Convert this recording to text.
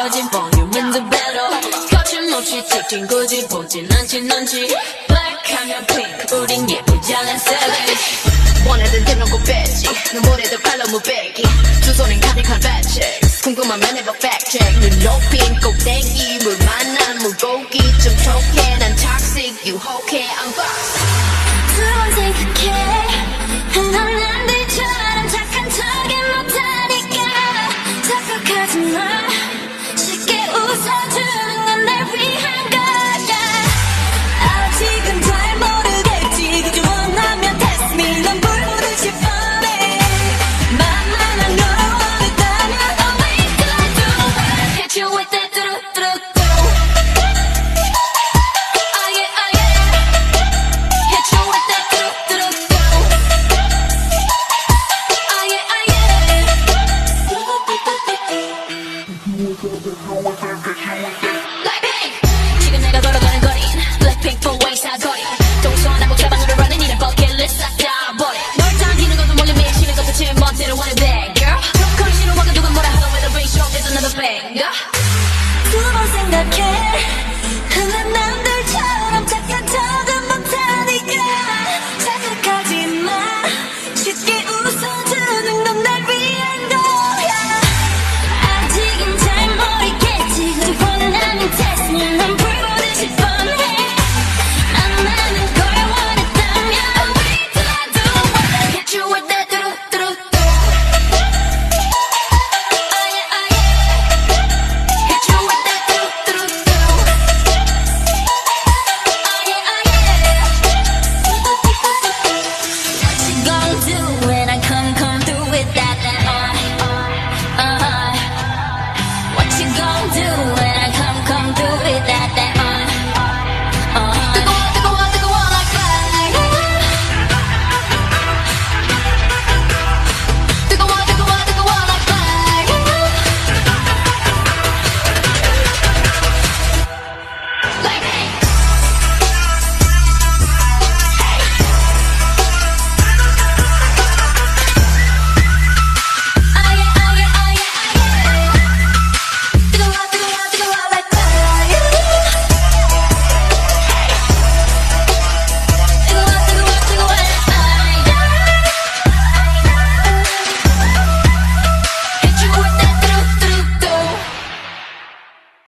커진 볼륨은 더 better 거침없이 찍힌 굳이 보진 않지 넌지 black하면 pink 우린 예쁘장한 savage 원하던 대놓고 뺐지 눈물에도 칼로 무배기 두 손엔 가득한 배치 궁금하면 해봐 fact check 눈 높인 꼭대기 물 만난 물고기 좀 촉해 난 toxic 유혹해 I'm boss 두번 생각해 난